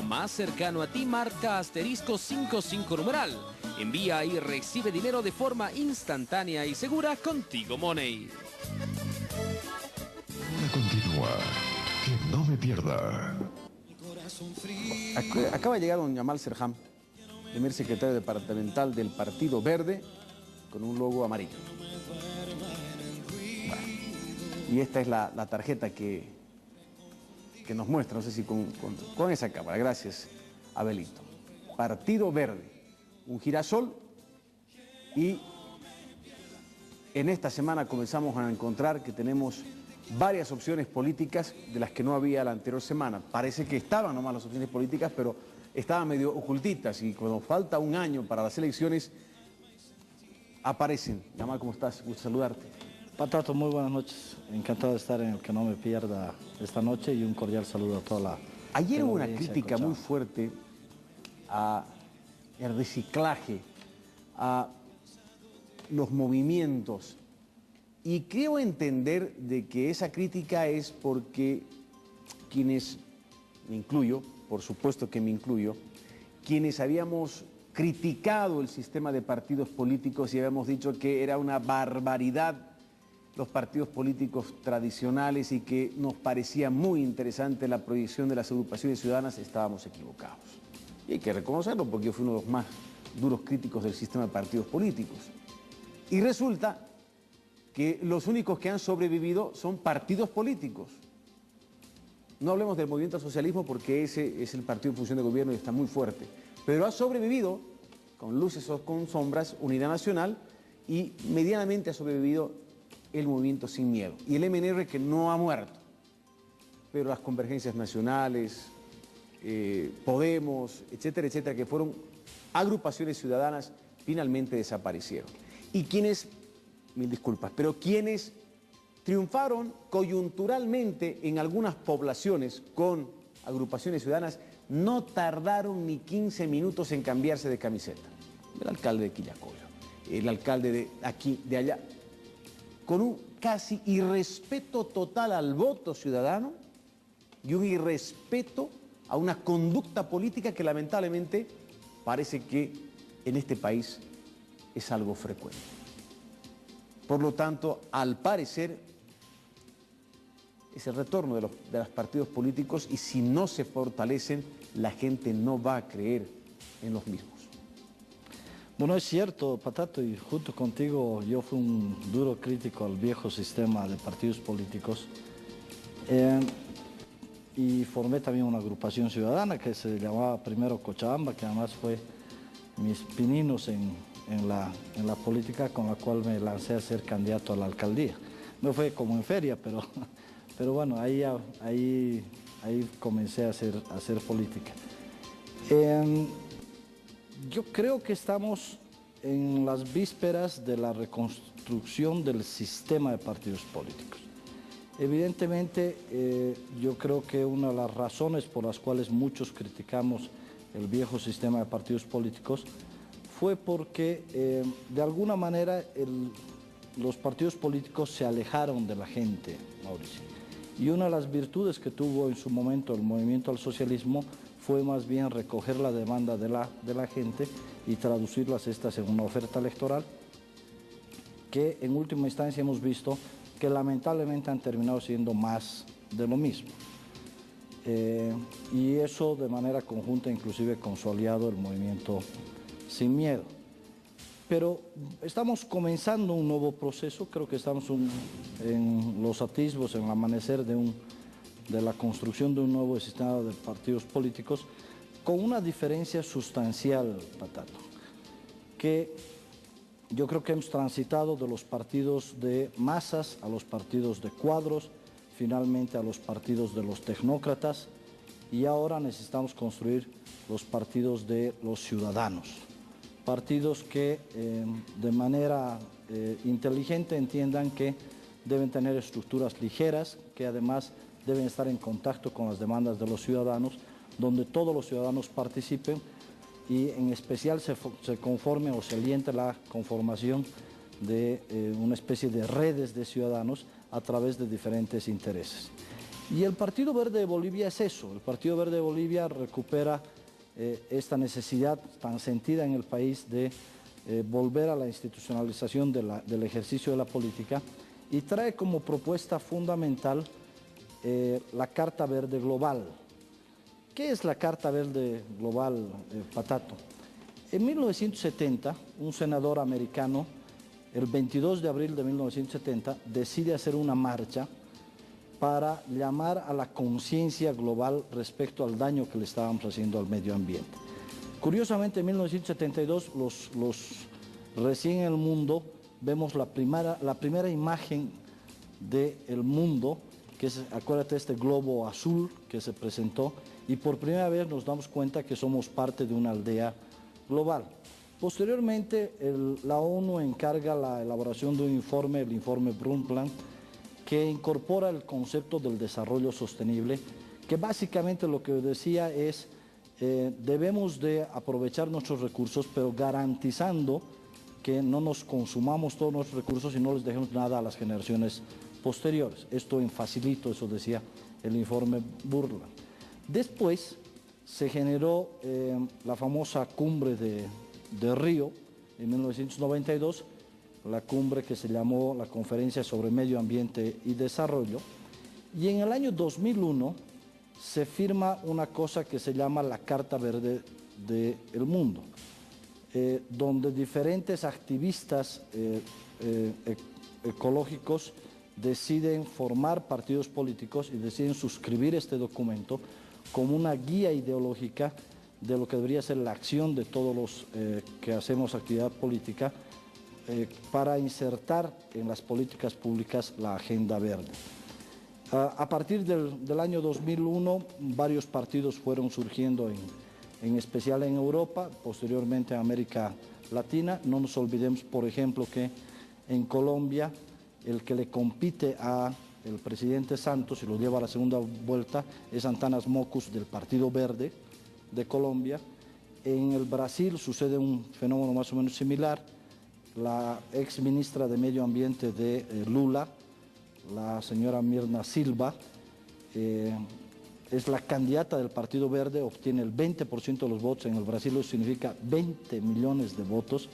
más cercano a ti, marca *55 numeral. Envía y recibe dinero de forma instantánea y segura con Tigo Money. Ahora continúa. Que no me pierda. Acaba de llegar don Yamal Serham, primer secretario departamental del Partido Verde, con un logo amarillo. Bueno, y esta es la tarjeta que nos muestra, no sé si con esa cámara, gracias, Abelito. Partido Verde, un girasol, y en esta semana comenzamos a encontrar que tenemos varias opciones políticas de las que no había la anterior semana. Parece que estaban nomás las opciones políticas, pero estaban medio ocultitas, y cuando falta un año para las elecciones, aparecen. Yamal, ¿cómo estás? Gusto saludarte. Patato, muy buenas noches. Encantado de estar en el Que No Me Pierda esta noche, y un cordial saludo a toda la... Ayer hubo una crítica muy fuerte al reciclaje, a los movimientos, y creo entender de que esa crítica es porque quienes, me incluyo, por supuesto que me incluyo, quienes habíamos criticado el sistema de partidos políticos y habíamos dicho que era una barbaridad los partidos políticos tradicionales y que nos parecía muy interesante la proyección de las agrupaciones ciudadanas, estábamos equivocados. Y hay que reconocerlo, porque yo fui uno de los más duros críticos del sistema de partidos políticos. Y resulta que los únicos que han sobrevivido son partidos políticos. No hablemos del movimiento al socialismo, porque ese es el partido en función de gobierno y está muy fuerte. Pero ha sobrevivido, con luces o con sombras, Unidad Nacional, y medianamente ha sobrevivido el Movimiento Sin Miedo. Y el MNR, que no ha muerto. Pero las convergencias nacionales, Podemos, etcétera, etcétera, que fueron agrupaciones ciudadanas, finalmente desaparecieron. Y quienes, mil disculpas, pero quienes triunfaron coyunturalmente en algunas poblaciones con agrupaciones ciudadanas, no tardaron ni 15 minutos en cambiarse de camiseta. El alcalde de Quillacollo, el alcalde de aquí, de allá, con un casi irrespeto total al voto ciudadano y un irrespeto a una conducta política que lamentablemente parece que en este país es algo frecuente. Por lo tanto, al parecer, es el retorno de los partidos políticos, y si no se fortalecen, la gente no va a creer en los mismos. Bueno, es cierto, Patato, y junto contigo yo fui un duro crítico al viejo sistema de partidos políticos, y formé también una agrupación ciudadana que se llamaba primero Cochabamba, que además fue mis pininos en la política, con la cual me lancé a ser candidato a la alcaldía. No fue como en feria, pero bueno, ahí comencé a hacer política. Yo creo que estamos en las vísperas de la reconstrucción del sistema de partidos políticos. Evidentemente, yo creo que una de las razones por las cuales muchos criticamos el viejo sistema de partidos políticos fue porque, de alguna manera, los partidos políticos se alejaron de la gente, Mauricio. Y una de las virtudes que tuvo en su momento el movimiento al socialismo fue más bien recoger la demanda de la gente y traducirlas estas en una oferta electoral, que en última instancia hemos visto que lamentablemente han terminado siendo más de lo mismo. Y eso de manera conjunta inclusive con su aliado, el Movimiento Sin Miedo. Pero estamos comenzando un nuevo proceso, creo que estamos en los atisbos, en el amanecer de la construcción de un nuevo sistema de partidos políticos, con una diferencia sustancial, Patato, que yo creo que hemos transitado de los partidos de masas a los partidos de cuadros, finalmente a los partidos de los tecnócratas, y ahora necesitamos construir los partidos de los ciudadanos. Partidos que de manera inteligente entiendan que deben tener estructuras ligeras, que además deben estar en contacto con las demandas de los ciudadanos, donde todos los ciudadanos participen y en especial se conforme o se aliente la conformación de una especie de redes de ciudadanos a través de diferentes intereses. Y el Partido Verde de Bolivia es eso. El Partido Verde de Bolivia recupera esta necesidad tan sentida en el país de volver a la institucionalización del ejercicio de la política y trae como propuesta fundamental la Carta Verde Global. ¿Qué es la Carta Verde Global, Patato? En 1970, un senador americano, el 22 de abril de 1970, decide hacer una marcha para llamar a la conciencia global respecto al daño que le estábamos haciendo al medio ambiente. Curiosamente, en 1972, recién en el mundo, vemos la primera imagen del mundo, que es, acuérdate, este globo azul que se presentó, y por primera vez nos damos cuenta que somos parte de una aldea global. Posteriormente, la ONU encarga la elaboración de un informe, el informe Brundtland, que incorpora el concepto del desarrollo sostenible, que básicamente lo que decía es debemos de aprovechar nuestros recursos, pero garantizando que no nos consumamos todos nuestros recursos y no les dejemos nada a las generaciones posteriores. Esto en facilito, eso decía el informe Brundtland. Después se generó la famosa cumbre de Río en 1992, la cumbre que se llamó la Conferencia sobre Medio Ambiente y Desarrollo, y en el año 2001 se firma una cosa que se llama la Carta Verde del Mundo, donde diferentes activistas ecológicos deciden formar partidos políticos y deciden suscribir este documento como una guía ideológica de lo que debería ser la acción de todos los que hacemos actividad política para insertar en las políticas públicas la agenda verde. A partir del año 2001, varios partidos fueron surgiendo, en especial en Europa, posteriormente en América Latina. No nos olvidemos, por ejemplo, que en Colombia el que le compite al presidente Santos y lo lleva a la segunda vuelta es Antanas Mockus del Partido Verde de Colombia. En el Brasil sucede un fenómeno más o menos similar. La ex ministra de Medio Ambiente de Lula, la señora Mirna Silva, es la candidata del Partido Verde, obtiene el 20% de los votos. En el Brasil eso significa 20 millones de votos.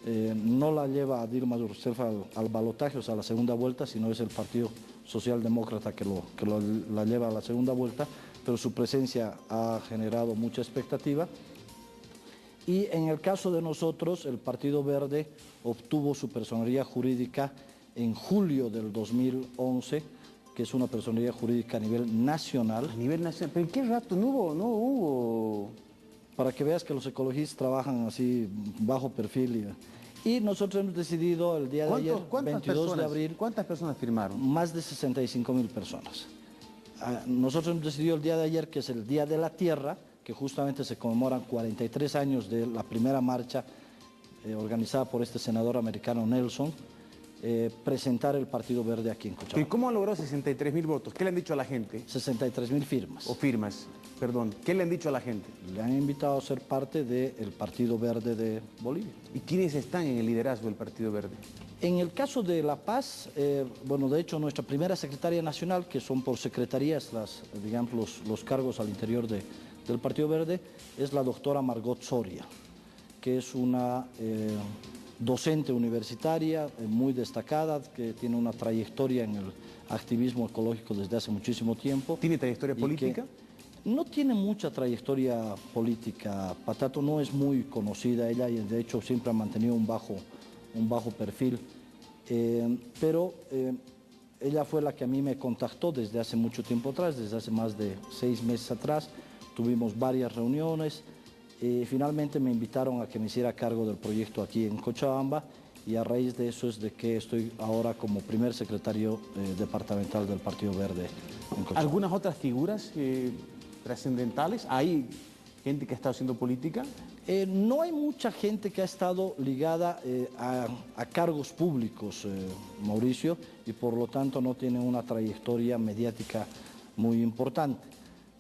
No la lleva a Dilma Rousseff al balotaje, o sea, a la segunda vuelta, sino es el Partido Socialdemócrata que la lleva a la segunda vuelta, pero su presencia ha generado mucha expectativa. Y en el caso de nosotros, el Partido Verde obtuvo su personería jurídica en julio del 2011, que es una personería jurídica a nivel nacional. A nivel nacional, ¿pero en qué rato no hubo? Para que veas que los ecologistas trabajan así bajo perfil. Y nosotros hemos decidido el día de ayer, 22 de abril... ¿Cuántas personas firmaron? Más de 65.000 personas. Nosotros hemos decidido el día de ayer, que es el Día de la Tierra, que justamente se conmemoran 43 años de la primera marcha organizada por este senador americano Nelson, presentar el Partido Verde aquí en Cochabamba. ¿Y cómo han logrado 63.000 votos? ¿Qué le han dicho a la gente? 63.000 firmas. O firmas, perdón. ¿Qué le han dicho a la gente? Le han invitado a ser parte del Partido Verde de Bolivia. ¿Y quiénes están en el liderazgo del Partido Verde? En el caso de La Paz, bueno, de hecho nuestra primera secretaria nacional, que son por secretarías digamos, los cargos al interior del Partido Verde, es la doctora Margot Soria, que es una docente universitaria muy destacada, que tiene una trayectoria en el activismo ecológico desde hace muchísimo tiempo. ¿Tiene trayectoria política? No tiene mucha trayectoria política, Patato, no es muy conocida ella y de hecho siempre ha mantenido un bajo perfil, pero ella fue la que a mí me contactó desde hace mucho tiempo atrás, desde hace más de 6 meses atrás. Tuvimos varias reuniones y finalmente me invitaron a que me hiciera cargo del proyecto aquí en Cochabamba, y a raíz de eso es de que estoy ahora como primer secretario departamental del Partido Verde en Cochabamba. ¿Algunas otras figuras trascendentales? ¿Hay gente que ha estado haciendo política? No hay mucha gente que ha estado ligada a cargos públicos, Mauricio, y por lo tanto no tiene una trayectoria mediática muy importante.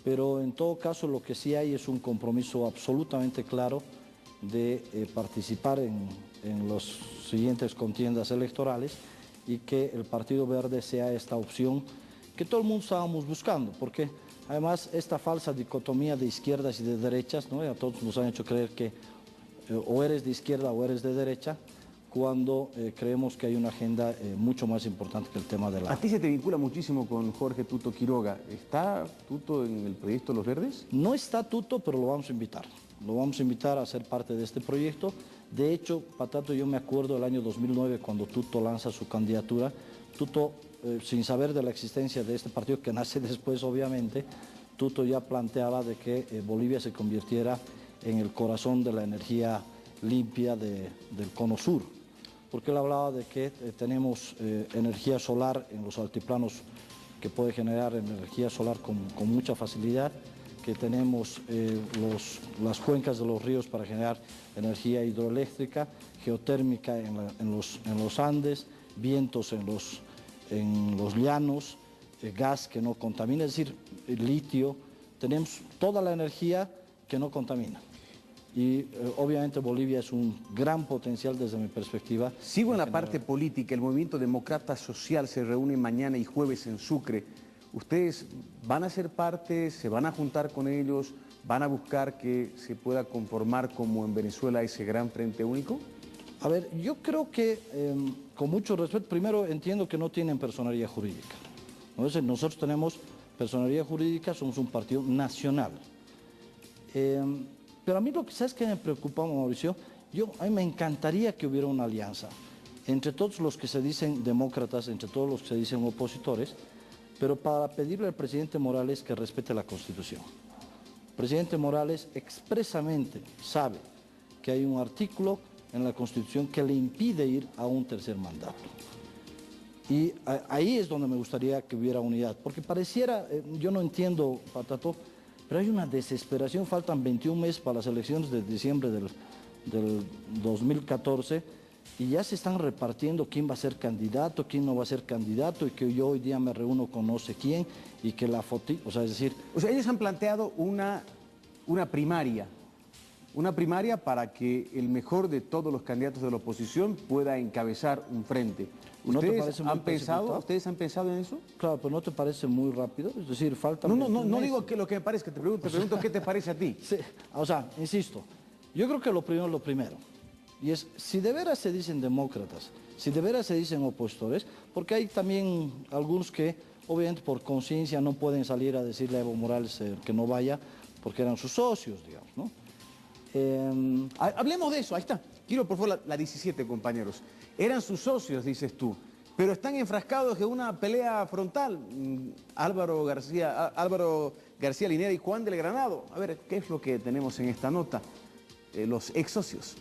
Pero en todo caso lo que sí hay es un compromiso absolutamente claro de participar en las siguientes contiendas electorales y que el Partido Verde sea esta opción que todo el mundo estábamos buscando, porque además esta falsa dicotomía de izquierdas y de derechas, ¿no? A todos nos han hecho creer que o eres de izquierda o eres de derecha, cuando creemos que hay una agenda mucho más importante que el tema de la... A ti se te vincula muchísimo con Jorge Tuto Quiroga. ¿Está Tuto en el proyecto Los Verdes? No está Tuto, pero lo vamos a invitar. Lo vamos a invitar a ser parte de este proyecto. De hecho, Patato, yo me acuerdo del año 2009 cuando Tuto lanza su candidatura. Tuto, sin saber de la existencia de este partido, que nace después obviamente, Tuto ya planteaba de que Bolivia se convirtiera en el corazón de la energía limpia del Cono Sur, porque él hablaba de que tenemos energía solar en los altiplanos que puede generar energía solar con mucha facilidad, que tenemos las cuencas de los ríos para generar energía hidroeléctrica, geotérmica en los Andes, vientos en los llanos, gas que no contamina, es decir, litio, tenemos toda la energía que no contamina. Y obviamente Bolivia es un gran potencial desde mi perspectiva. Sigo en la parte política. El Movimiento Demócrata Social se reúne mañana y jueves en Sucre. ¿Ustedes van a ser parte, se van a juntar con ellos, van a buscar que se pueda conformar como en Venezuela ese gran frente único? A ver, yo creo que con mucho respeto, primero entiendo que no tienen personería jurídica. Entonces, nosotros tenemos personería jurídica, somos un partido nacional. Pero a mí lo que, ¿sabes qué me preocupa, Mauricio? A mí me encantaría que hubiera una alianza entre todos los que se dicen demócratas, entre todos los que se dicen opositores, pero para pedirle al presidente Morales que respete la Constitución. El presidente Morales expresamente sabe que hay un artículo en la Constitución que le impide ir a un tercer mandato. Y ahí es donde me gustaría que hubiera unidad, porque pareciera, yo no entiendo, Patato, pero hay una desesperación, faltan 21 meses para las elecciones de diciembre del 2014 y ya se están repartiendo quién va a ser candidato, quién no va a ser candidato y que yo hoy día me reúno con no sé quién y que la foto, o sea, es decir... O sea, ellos han planteado una primaria para que el mejor de todos los candidatos de la oposición pueda encabezar un frente. ¿Ustedes han pensado en eso? Claro, pero ¿no te parece muy rápido? Es decir, falta... No digo que lo que me parezca, te pregunto qué te parece a ti. Sí, o sea, insisto, yo creo que lo primero es lo primero. Y es, si de veras se dicen demócratas, si de veras se dicen opositores, porque hay también algunos que, obviamente por conciencia, no pueden salir a decirle a Evo Morales que no vaya, porque eran sus socios, digamos, ¿no? Hablemos de eso, ahí está. Quiero por favor la 17, compañeros. Eran sus socios, dices tú, pero están enfrascados en una pelea frontal. Álvaro García Linera y Juan del Granado. A ver, ¿qué es lo que tenemos en esta nota? Los ex socios.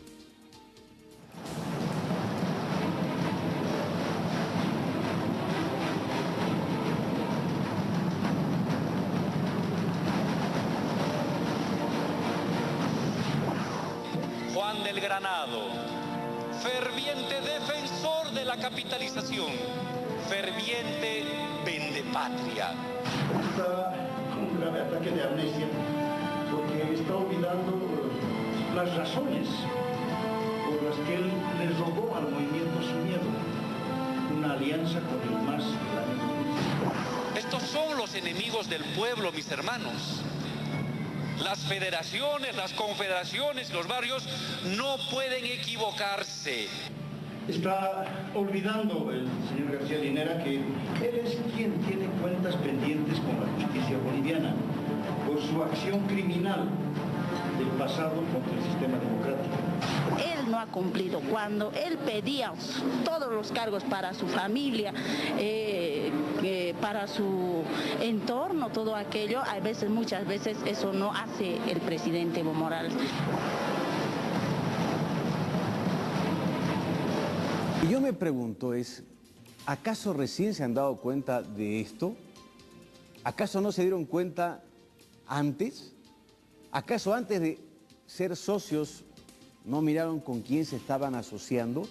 Juan del Granado, ferviente defensor de la capitalización, ferviente vendepatria. Está con un grave ataque de amnesia porque está olvidando las razones por las que él le robó al movimiento Sin Miedo una alianza con el MAS del año 2005. Estos son los enemigos del pueblo, mis hermanos. Las federaciones, las confederaciones, los barrios no pueden equivocarse. Está olvidando el señor García Linera que él es quien tiene cuentas pendientes con la justicia boliviana por su acción criminal del pasado contra el sistema democrático. Él no ha cumplido. Cuando él pedía todos los cargos para su familia, para su entorno, todo aquello, muchas veces eso no hace el presidente Evo Morales. Y yo me pregunto ¿acaso recién se han dado cuenta de esto? ¿Acaso no se dieron cuenta antes? ¿Acaso antes de ser socios no miraron con quién se estaban asociando?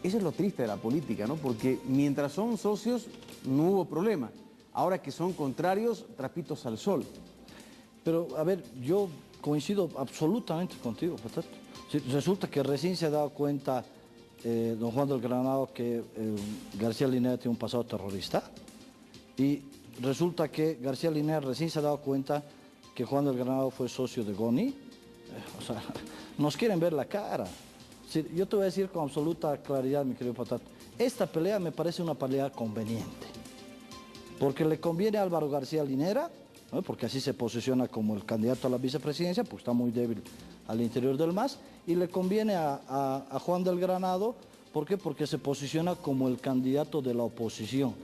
Eso es lo triste de la política, ¿no? Porque mientras son socios no hubo problema. Ahora que son contrarios, trapitos al sol. Pero, a ver, yo coincido absolutamente contigo, Patato. Sí, resulta que recién se ha dado cuenta don Juan del Granado que García Linera tiene un pasado terrorista. Y resulta que García Linera recién se ha dado cuenta que Juan del Granado fue socio de Goni. O sea, nos quieren ver la cara. Sí, yo te voy a decir con absoluta claridad, mi querido Patato, esta pelea me parece una pelea conveniente. Porque le conviene a Álvaro García Linera, ¿no? Porque así se posiciona como el candidato a la vicepresidencia, pues está muy débil al interior del MAS, y le conviene a Juan del Granado, ¿por qué? Porque se posiciona como el candidato de la oposición.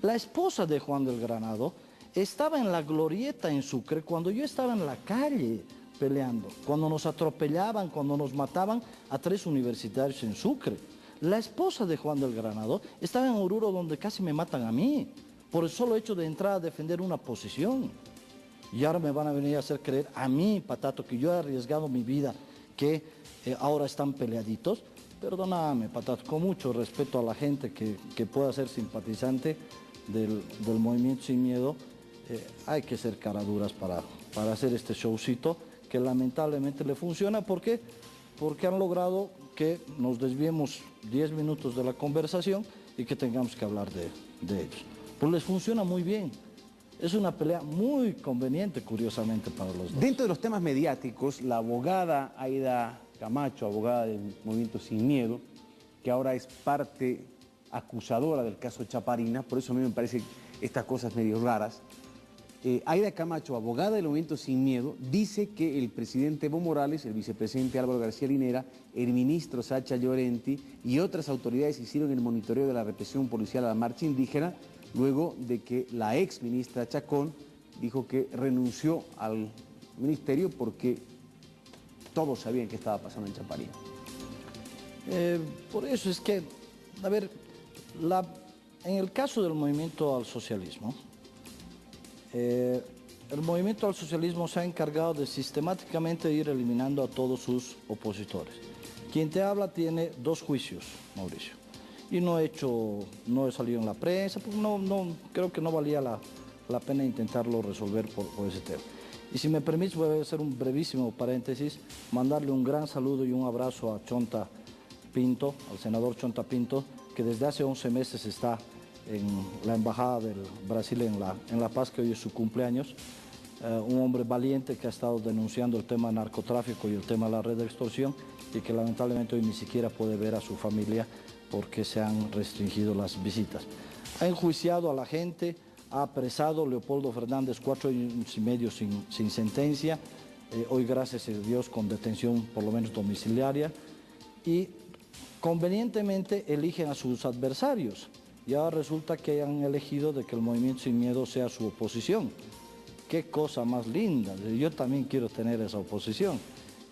La esposa de Juan del Granado estaba en la glorieta en Sucre cuando yo estaba en la calle peleando, cuando nos atropellaban, cuando nos mataban a 3 universitarios en Sucre. La esposa de Juan del Granado estaba en Oruro, donde casi me matan a mí, por el solo hecho de entrar a defender una posición. Y ahora me van a venir a hacer creer a mí, Patato, que yo he arriesgado mi vida, que ahora están peleaditos. Perdóname, Patato, con mucho respeto a la gente que pueda ser simpatizante del Movimiento Sin Miedo, hay que ser caraduras para hacer este showcito que lamentablemente le funciona. ¿Por qué? Porque han logrado que nos desviemos 10 minutos de la conversación y que tengamos que hablar de ellos. Pues les funciona muy bien. Es una pelea muy conveniente, curiosamente, para los dos. Dentro de los temas mediáticos, la abogada Aida Camacho, abogada del Movimiento Sin Miedo, que ahora es parte acusadora del caso Chaparina, por eso a mí me parecen estas cosas medio raras. Aida Camacho, abogada del Movimiento Sin Miedo, dice que el presidente Evo Morales, el vicepresidente Álvaro García Linera, el ministro Sacha Llorenti y otras autoridades hicieron el monitoreo de la represión policial a la marcha indígena, luego de que la ex ministra Chacón dijo que renunció al ministerio porque todos sabían qué estaba pasando en Chaparina. Por eso es que, a ver, en el caso del movimiento al socialismo, el movimiento al socialismo se ha encargado de sistemáticamente ir eliminando a todos sus opositores. Quien te habla tiene 2 juicios, Mauricio, y no he salido en la prensa, porque creo que no valía la pena intentarlo resolver por ese tema. Y si me permites, voy a hacer un brevísimo paréntesis, mandarle un gran saludo y un abrazo a Chonta Pinto, al senador Chonta Pinto, que desde hace 11 meses está en la Embajada del Brasil en La Paz, que hoy es su cumpleaños. Un hombre valiente que ha estado denunciando el tema narcotráfico y el tema de la red de extorsión, y que lamentablemente hoy ni siquiera puede ver a su familia porque se han restringido las visitas. Ha enjuiciado a la gente, ha apresado a Leopoldo Fernández 4 años y medio sin sentencia, hoy gracias a Dios con detención por lo menos domiciliaria, y convenientemente eligen a sus adversarios. Y ahora resulta que han elegido de que el Movimiento Sin Miedo sea su oposición. Qué cosa más linda, yo también quiero tener esa oposición.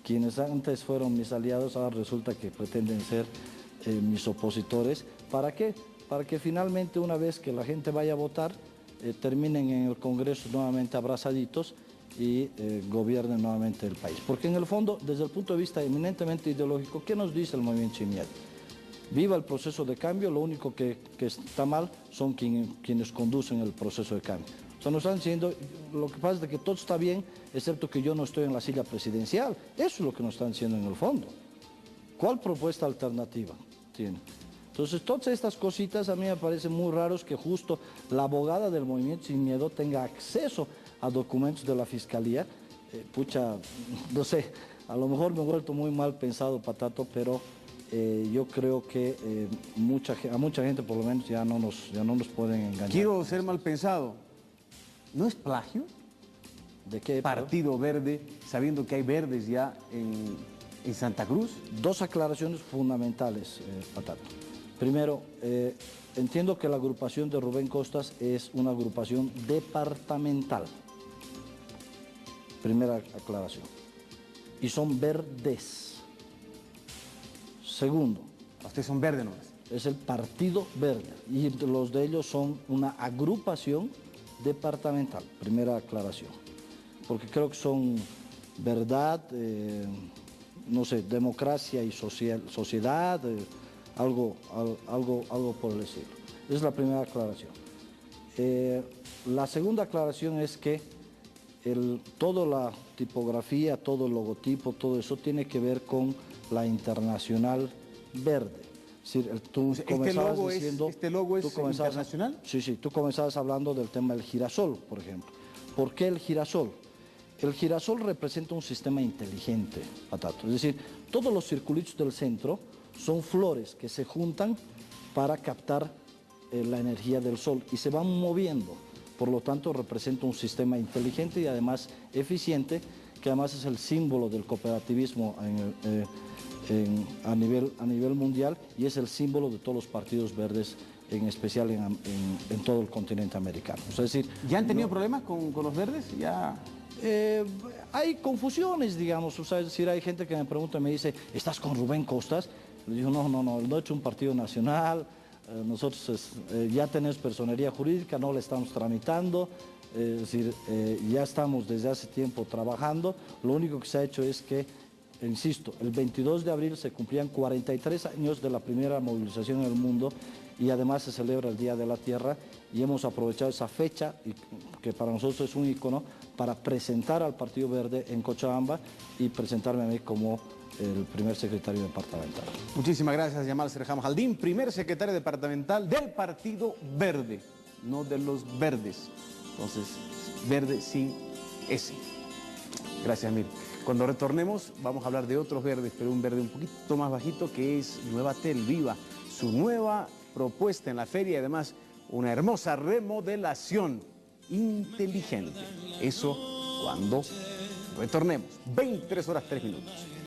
Quienes antes fueron mis aliados ahora resulta que pretenden ser mis opositores. ¿Para qué? Para que finalmente, una vez que la gente vaya a votar, terminen en el Congreso nuevamente abrazaditos y gobiernen nuevamente el país. Porque en el fondo, desde el punto de vista eminentemente ideológico, ¿qué nos dice el Movimiento Sin Miedo? Viva el proceso de cambio, lo único que está mal son quienes conducen el proceso de cambio. O sea, nos están diciendo, lo que pasa es que todo está bien, excepto que yo no estoy en la silla presidencial. Eso es lo que nos están diciendo en el fondo. ¿Cuál propuesta alternativa tiene? Entonces, todas estas cositas a mí me parecen muy raros, que justo la abogada del Movimiento Sin Miedo tenga acceso a documentos de la Fiscalía. No sé, a lo mejor me he vuelto muy mal pensado, Patato, pero yo creo que a mucha gente por lo menos ya no nos pueden engañar. Quiero ser mal pensado. ¿No es plagio? ¿De qué? Partido Verde, sabiendo que hay verdes ya en Santa Cruz. 2 aclaraciones fundamentales, Patato. Primero, entiendo que la agrupación de Rubén Costas es una agrupación departamental. Primera aclaración. Y son verdes. Segundo. Ustedes son verdes nomás. Es el Partido Verde y los de ellos son una agrupación departamental. Primera aclaración. Porque creo que son verdad, no sé, democracia y sociedad, algo por el estilo. Esa es la primera aclaración. La segunda aclaración es que toda la tipografía, todo el logotipo, todo eso tiene que ver con la Internacional Verde. Es decir, tú comenzabas diciendo... ¿Este logo es internacional? Sí, tú comenzabas hablando del tema del girasol, por ejemplo. ¿Por qué el girasol? El girasol representa un sistema inteligente, Patato. Es decir, todos los circulitos del centro son flores que se juntan para captar la energía del sol y se van moviendo. Por lo tanto, representa un sistema inteligente y además eficiente, que además es el símbolo del cooperativismo a nivel mundial y es el símbolo de todos los partidos verdes, en especial en todo el continente americano. O sea, es decir, ¿ya han tenido problemas con los verdes? ¿Ya? Hay confusiones, digamos. O sea, es decir, hay gente que me pregunta y me dice, ¿estás con Rubén Costas? Le digo, no he hecho un partido nacional, nosotros ya tenemos personería jurídica, no la estamos tramitando, es decir, ya estamos desde hace tiempo trabajando. Lo único que se ha hecho es que, insisto, el 22 de abril se cumplían 43 años de la primera movilización en el mundo y además se celebra el Día de la Tierra y hemos aprovechado esa fecha, que para nosotros es un ícono, para presentar al Partido Verde en Cochabamba y presentarme a mí como el primer secretario departamental. Muchísimas gracias, Yamal Serham Jaldín, primer secretario departamental del Partido Verde, no de los verdes. Entonces, verde sin S. Gracias, Mir. Cuando retornemos vamos a hablar de otros verdes, pero un verde un poquito más bajito, que es Nuevatel Viva, su nueva propuesta en la feria y además una hermosa remodelación inteligente. Eso cuando retornemos. 23 horas 3 minutos.